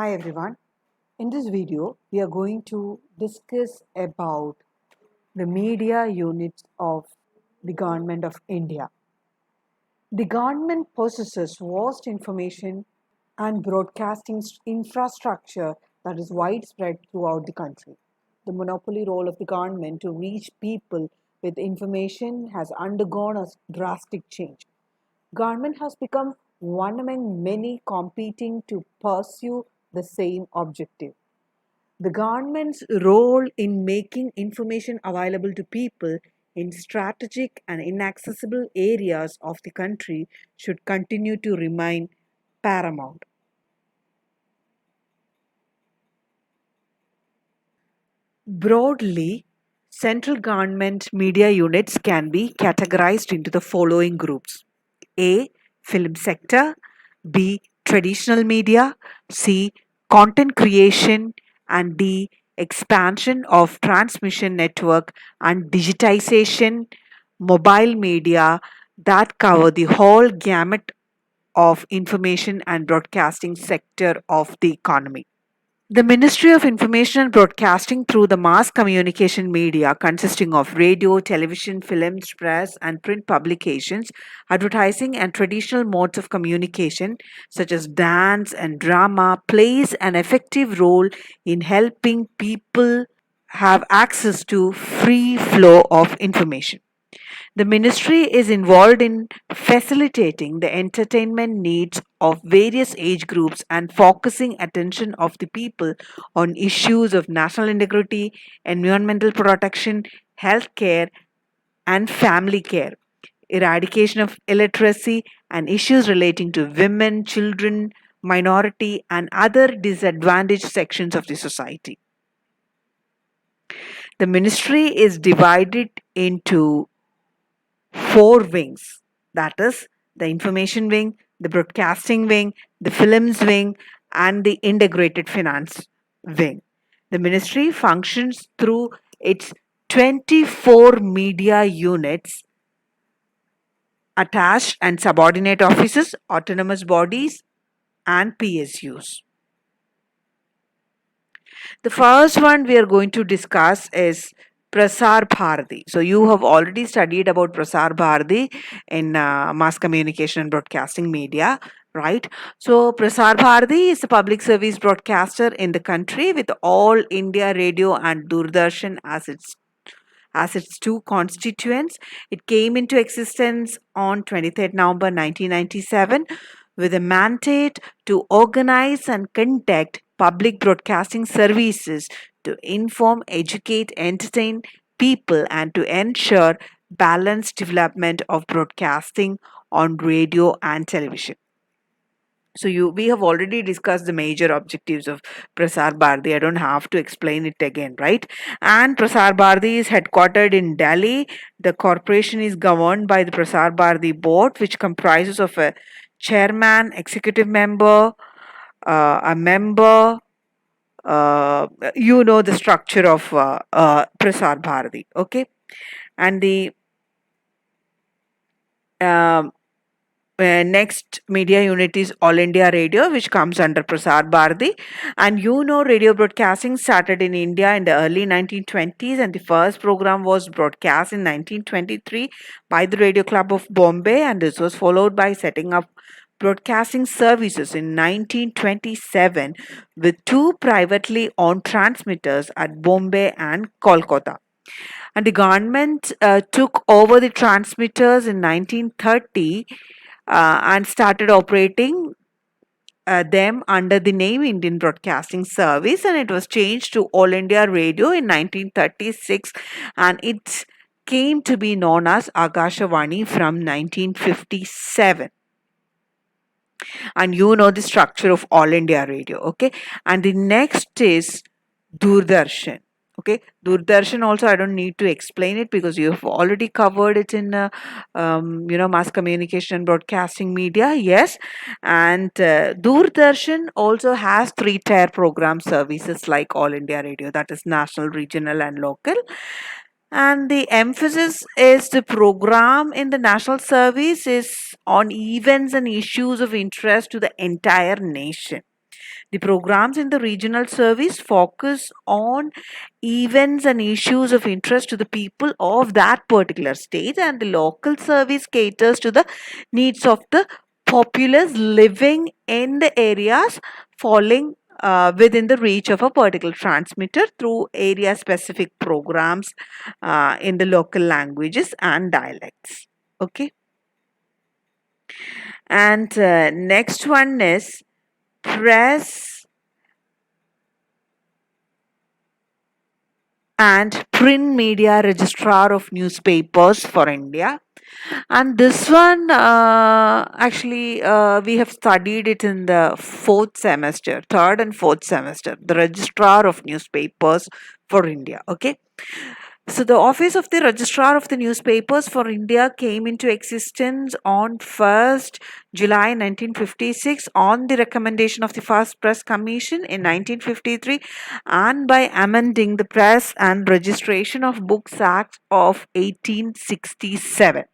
Hi everyone. In this video, we are going to discuss about the media units of the government of India. The government possesses vast information and broadcasting infrastructure that is widespread throughout the country. The monopoly role of the government to reach people with information has undergone a drastic change. Government has become one among many competing to pursue the same objective. The government's role in making information available to people in strategic and inaccessible areas of the country should continue to remain paramount. Broadly, central government media units can be categorized into the following groups: A. Film sector, B. Traditional media, C. Content creation, and D. Expansion of transmission network and digitization, mobile media that cover the whole gamut of information and broadcasting sector of the economy. The Ministry of Information and Broadcasting through the mass communication media consisting of radio, television, films, press, and print publications, advertising, and traditional modes of communication such as dance and drama plays an effective role in helping people have access to free flow of information. The ministry is involved in facilitating the entertainment needs of various age groups and focusing attention of the people on issues of national integrity, environmental protection, healthcare, and family care, eradication of illiteracy, and issues relating to women, children, minority, and other disadvantaged sections of the society. The ministry is divided into four wings, that is, the information wing, the broadcasting wing, the films wing, and the integrated finance wing. The ministry functions through its 24 media units, attached and subordinate offices, autonomous bodies, and PSUs. The first one we are going to discuss is Prasar Bharati. So you have already studied about Prasar Bharati in mass communication and broadcasting media, right? So Prasar Bharati is a public service broadcaster in the country with All India Radio and Doordarshan as its two constituents. It came into existence on 23rd November 1997 with a mandate to organize and conduct public broadcasting services to inform, educate, entertain people, and to ensure balanced development of broadcasting on radio and television. So we have already discussed the major objectives of Prasar Bharati. I don't have to explain it again, right? And Prasar Bharati is headquartered in Delhi. The corporation is governed by the Prasar Bharati board, which comprises of a chairman, executive member, a member. You know the structure of Prasar Bharati, okay? And the um, next media unit is All India Radio, which comes under Prasar Bharati. And radio broadcasting started in India in the early 1920s, and the first program was broadcast in 1923 by the Radio Club of Bombay, and this was followed by setting up broadcasting services in 1927 with two privately owned transmitters at Bombay and Kolkata. And the government took over the transmitters in 1930 and started operating them under the name Indian Broadcasting Service, and it was changed to All India Radio in 1936, and it came to be known as Akashawani from 1957. And you know the structure of All India Radio, okay? And the next is Doordarshan. Okay, Doordarshan also I don't need to explain it because you have already covered it in mass communication and broadcasting media. Yes, and Doordarshan also has three-tier program services like All India Radio, that is national, regional, and local. And the emphasis is the program in the national service is on events and issues of interest to the entire nation. The programs in the regional service focus on events and issues of interest to the people of that particular state, and the local service caters to the needs of the populace living in the areas falling within the reach of a particular transmitter through area specific programs in the local languages and dialects. Okay. And next one is press and print media registrar of newspapers for India. And this one, actually, we have studied it in the fourth semester, third and fourth semester, the registrar of newspapers for India. Okay. So, the office of the Registrar of the Newspapers for India came into existence on 1st July 1956 on the recommendation of the First Press Commission in 1953 and by amending the Press and Registration of Books Act of 1867.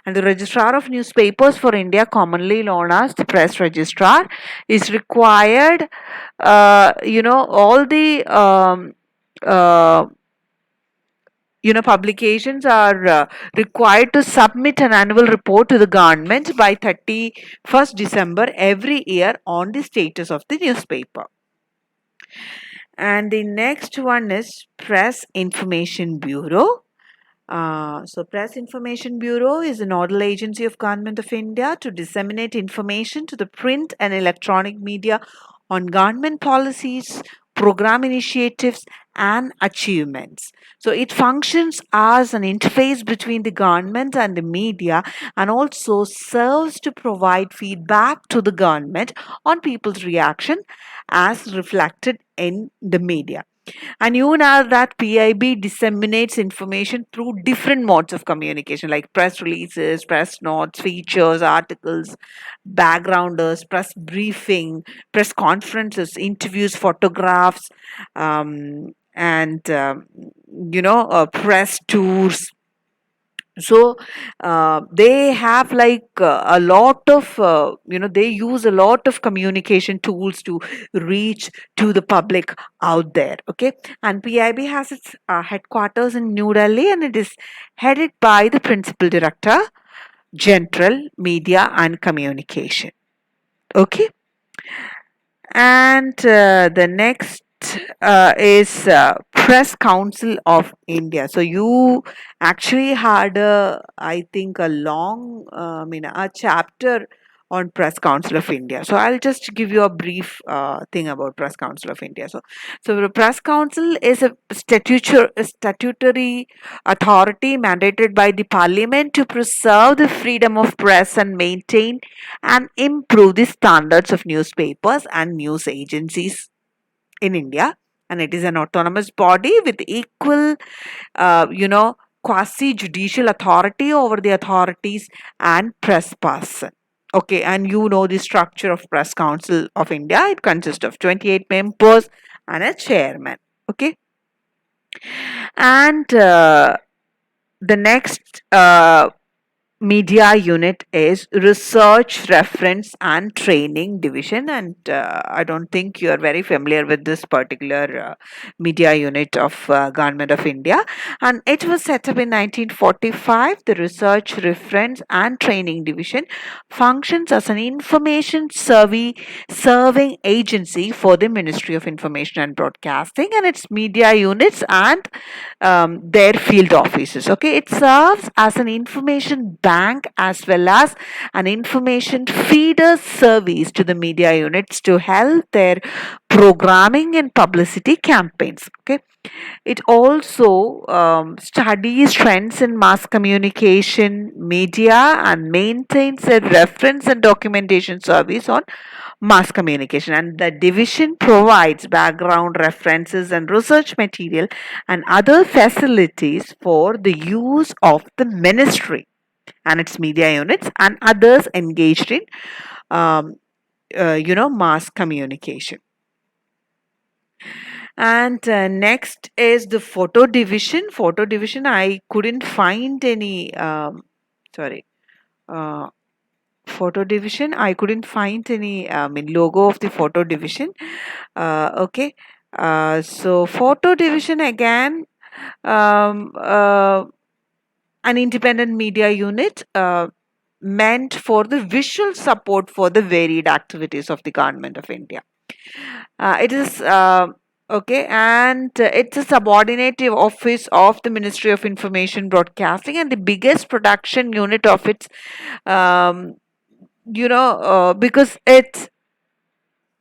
And the Registrar of Newspapers for India, commonly known as the Press Registrar, is required, all the uh, publications are required to submit an annual report to the government by 31st December every year on the status of the newspaper. And the next one is Press Information Bureau. Press Information Bureau is a nodal agency of Government of India to disseminate information to the print and electronic media on government policies, program initiatives, and achievements. So it functions as an interface between the government and the media and also serves to provide feedback to the government on people's reaction as reflected in the media. And you know that PIB disseminates information through different modes of communication like press releases, press notes, features, articles, backgrounders, press briefing, press conferences, interviews, photographs, and press tours. So they have like a lot of they use a lot of communication tools to reach to the public out there. Okay. And PIB has its headquarters in New Delhi, and it is headed by the principal director general media and communication. Okay. And the next is Press Council of India. So you actually had I think, a long, a chapter on Press Council of India. So I'll just give you a brief thing about Press Council of India. So the Press Council is a statutory authority mandated by the Parliament to preserve the freedom of press and maintain and improve the standards of newspapers and news agencies in India. And it is an autonomous body with equal, quasi judicial authority over the authorities and press person. Okay, and you know the structure of Press Council of India. It consists of 28 members and a chairman. Okay, and the next media unit is research reference and training division, and I don't think you are very familiar with this particular media unit of government of India, and it was set up in 1945. The research reference and training division functions as an information serving agency for the Ministry of Information and Broadcasting and its media units and their field offices. Okay, it serves as an information bank as well as an information feeder service to the media units to help their programming and publicity campaigns. Okay, it also studies trends in mass communication media and maintains a reference and documentation service on mass communication, and the division provides background references and research material and other facilities for the use of the ministry and its media units and others engaged in um, mass communication. And next is the photo division. Photo division, I couldn't find any sorry, Photo division. I couldn't find any logo of the photo division. Okay. So photo division again, um, uh, an independent media unit meant for the visual support for the varied activities of the government of India. It is okay, and it's a subordinative office of the Ministry of Information Broadcasting, and the biggest production unit of its, um, because it's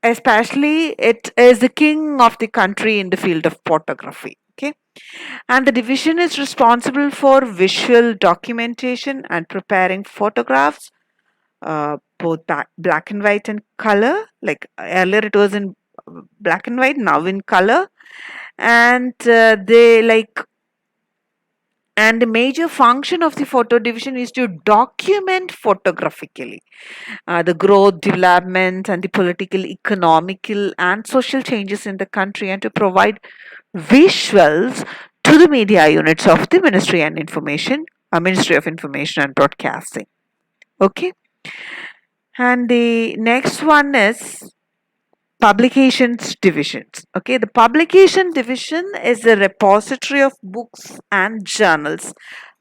especially it is the king of the country in the field of photography. Okay, and the division is responsible for visual documentation and preparing photographs, both black and white and color. Like earlier, it was in black and white, now in color, and they like. And the major function of the photo division is to document photographically the growth, development, and the political, economical, and social changes in the country, and to provide visuals to the media units of the Ministry of Information and Broadcasting. Okay, and the next one is publications divisions. Okay, the publication division is a repository of books and journals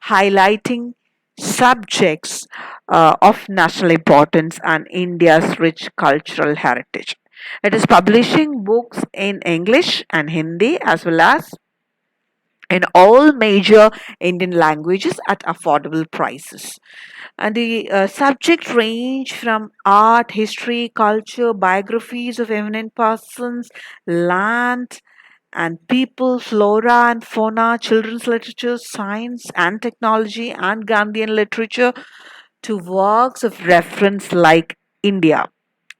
highlighting subjects of national importance and India's rich cultural heritage. It is publishing books in English and Hindi as well as in all major Indian languages at affordable prices. And the subject range from art, history, culture, biographies of eminent persons, land and people, flora and fauna, children's literature, science and technology, and Gandhian literature, to works of reference like India.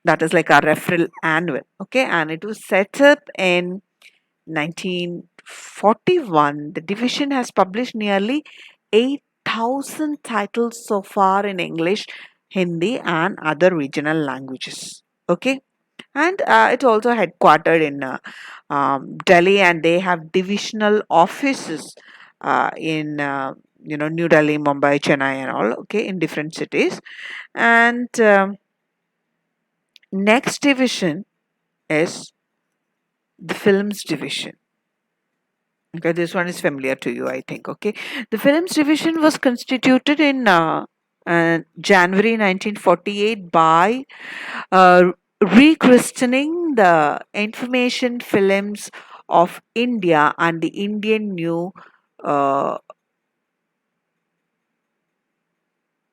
That is like our referral annual. Okay, and it was set up in 1941. The division has published nearly 8,000 titles so far in English, Hindi, and other regional languages. Okay, and it's also headquartered in Delhi, and they have divisional offices in New Delhi, Mumbai, Chennai, and all. Okay, in different cities. And next division is the films division. Okay, this one is familiar to you, I think. Okay, the films division was constituted in January 1948 by rechristening the Information Films of India and the Indian New. Uh,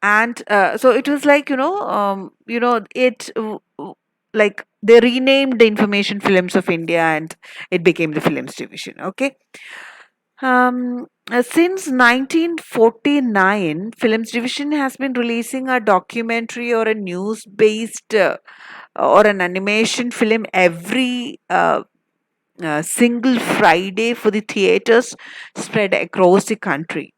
and so it was like like they renamed the Information Films of India, and it became the Films division. Okay. Since 1949, Films Division has been releasing a documentary or a news based or an animation film every single Friday for the theaters spread across the country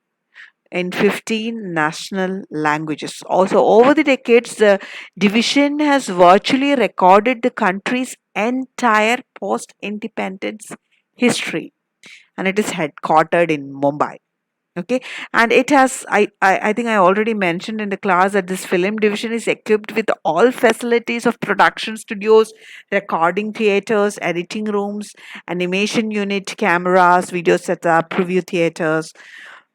in 15 national languages. Also, over the decades, the division has virtually recorded the country's entire post independence history, and it is headquartered in Mumbai. Okay, and it has I think I already mentioned in the class that this film division is equipped with all facilities of production studios, recording theaters, editing rooms, animation unit, cameras, video setup, preview theaters,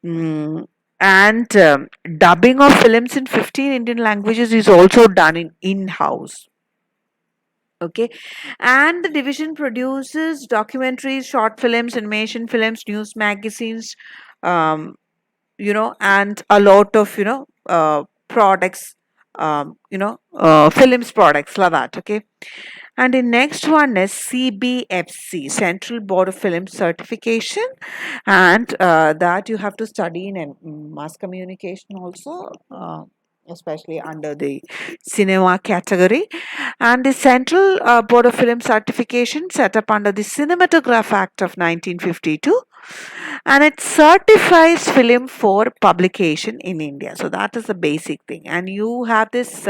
mm, and dubbing of films in 15 Indian languages is also done in-house. Okay, and the division produces documentaries, short films, animation films, news magazines, um, and a lot of products, films products like that. Okay, and the next one is CBFC, Central Board of Film Certification, and that you have to study in mass communication also. Especially under the cinema category, and the Central Board of Film Certification set up under the Cinematograph Act of 1952, and it certifies film for publication in India. So that is the basic thing, and you have this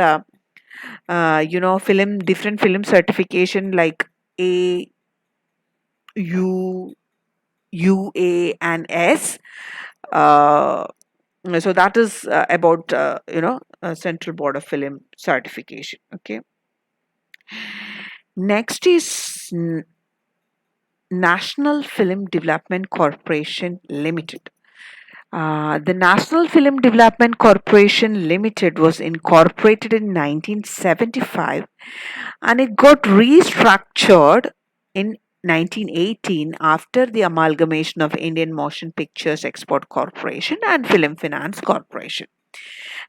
different film certification like A, U, UA, and S. uh, So that is about Central Board of Film Certification. Okay. Next is National Film Development Corporation Limited. The National Film Development Corporation Limited was incorporated in 1975, and it got restructured in 1918 after the amalgamation of Indian Motion Pictures Export Corporation and Film Finance Corporation.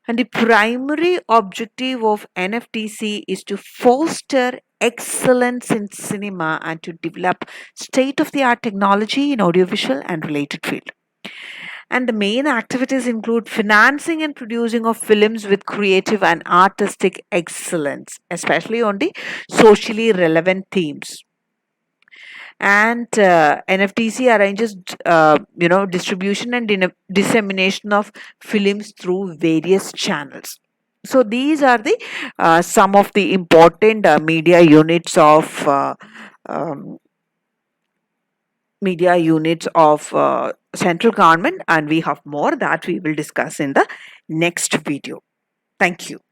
And the primary objective of NFDC is to foster excellence in cinema and to develop state of the art technology in audiovisual and related field. And the main activities include financing and producing of films with creative and artistic excellence, especially on the socially relevant themes. And NFTC arranges, distribution and dissemination of films through various channels. So these are the some of the important um, media units of central government, and we have more that we will discuss in the next video. Thank you.